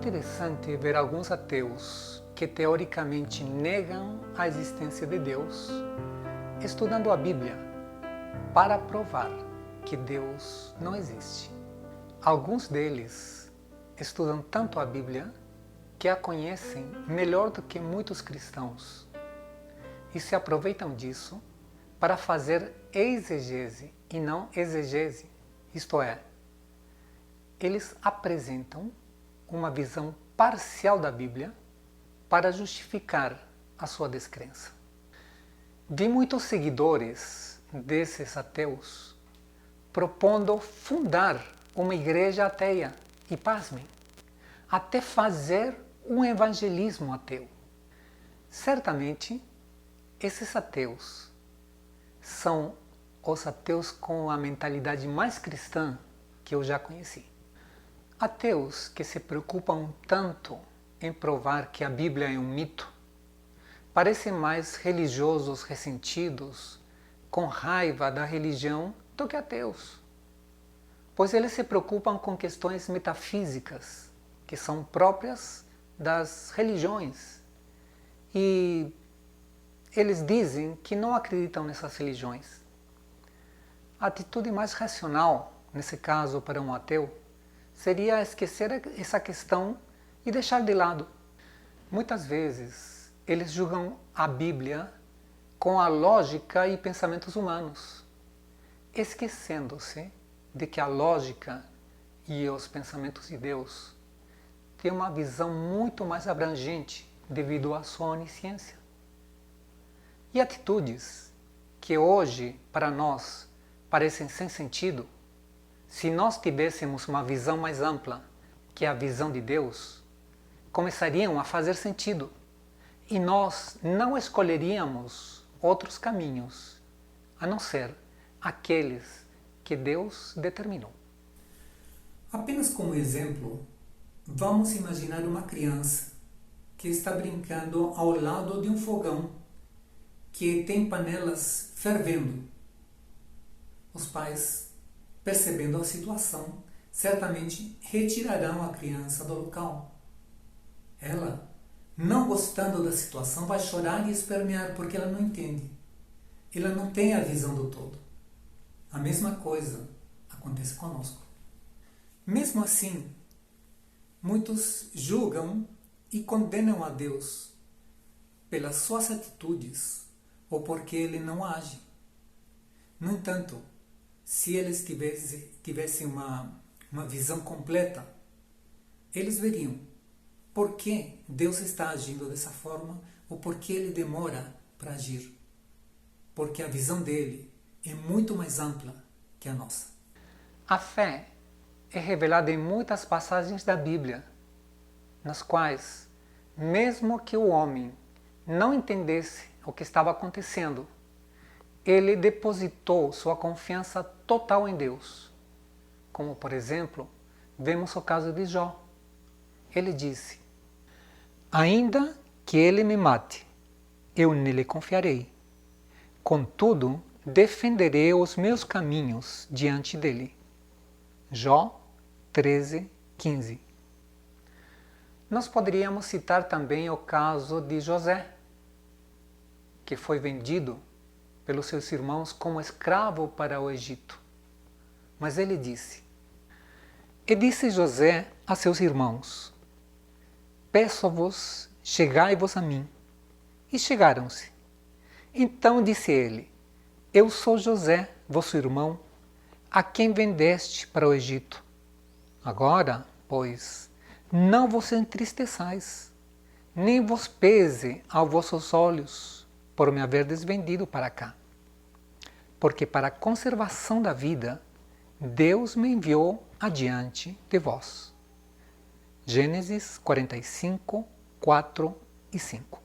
interessante ver alguns ateus que teoricamente negam a existência de Deus, estudando a Bíblia para provar que Deus não existe. Alguns deles estudam tanto a Bíblia que a conhecem melhor do que muitos cristãos e se aproveitam disso para fazer exegese e não exegese, isto é, eles apresentam uma visão parcial da Bíblia para justificar a sua descrença. Vi muitos seguidores desses ateus propondo fundar uma igreja ateia e, pasmem, até fazer um evangelismo ateu. Certamente, esses ateus são os ateus com a mentalidade mais cristã que eu já conheci. Ateus que se preocupam tanto em provar que a Bíblia é um mito, parecem mais religiosos ressentidos, com raiva da religião, do que ateus. Pois eles se preocupam com questões metafísicas, que são próprias das religiões. E eles dizem que não acreditam nessas religiões. A atitude mais racional, nesse caso para um ateu, seria esquecer essa questão e deixar de lado. Muitas vezes eles julgam a Bíblia com a lógica e pensamentos humanos, esquecendo-se de que a lógica e os pensamentos de Deus têm uma visão muito mais abrangente devido à sua onisciência. E atitudes que hoje, para nós, parecem sem sentido, se nós tivéssemos uma visão mais ampla, que é a visão de Deus, começariam a fazer sentido. E nós não escolheríamos outros caminhos, a não ser aqueles que Deus determinou. Apenas como exemplo, vamos imaginar uma criança que está brincando ao lado de um fogão que tem panelas fervendo. Os pais, percebendo a situação, certamente retirarão a criança do local. Ela, não gostando da situação, vai chorar e espernear porque ela não entende. Ela não tem a visão do todo. A mesma coisa acontece conosco. Mesmo assim, muitos julgam e condenam a Deus pelas suas atitudes ou porque ele não age. No entanto, se eles tivessem uma visão completa, eles veriam por que Deus está agindo dessa forma ou por que ele demora para agir. Porque a visão dele é muito mais ampla que a nossa. A fé é revelada em muitas passagens da Bíblia, nas quais, mesmo que o homem não entendesse o que estava acontecendo, ele depositou sua confiança total em Deus. Como, por exemplo, vemos o caso de Jó. Ele disse: ainda que ele me mate, eu nele confiarei. Contudo, defenderei os meus caminhos diante dele. Jó 13:15. Nós poderíamos citar também o caso de José, que foi vendido pelos seus irmãos como escravo para o Egito. Mas ele disse: e disse José a seus irmãos: peço-vos, chegai-vos a mim. E chegaram-se. Então disse ele: eu sou José, vosso irmão, a quem vendeste para o Egito. Agora, pois, não vos entristeçais, nem vos pese aos vossos olhos, por me haverdes vendido para cá. Porque para a conservação da vida, Deus me enviou adiante de vós. Gênesis 45, 4 e 5.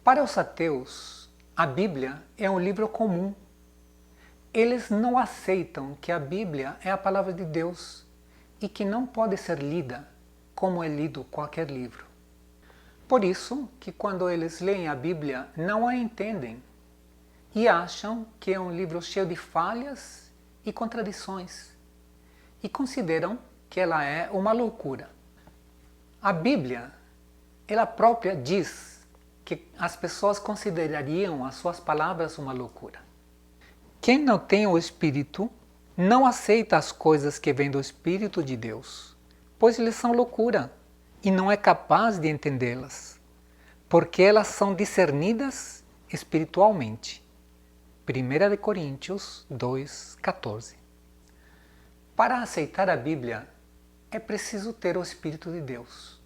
Para os ateus, a Bíblia é um livro comum. Eles não aceitam que a Bíblia é a palavra de Deus e que não pode ser lida como é lido qualquer livro. Por isso que quando eles leem a Bíblia, não a entendem e acham que é um livro cheio de falhas e contradições e consideram que ela é uma loucura. A Bíblia, ela própria diz que as pessoas considerariam as suas palavras uma loucura. Quem não tem o Espírito não aceita as coisas que vêm do Espírito de Deus, pois lhes são loucura e não é capaz de entendê-las, porque elas são discernidas espiritualmente. 1 Coríntios 2,14. Para aceitar a Bíblia, é preciso ter o Espírito de Deus.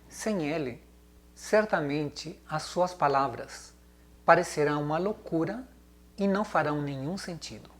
Sem ele, certamente as suas palavras parecerão uma loucura e não farão nenhum sentido.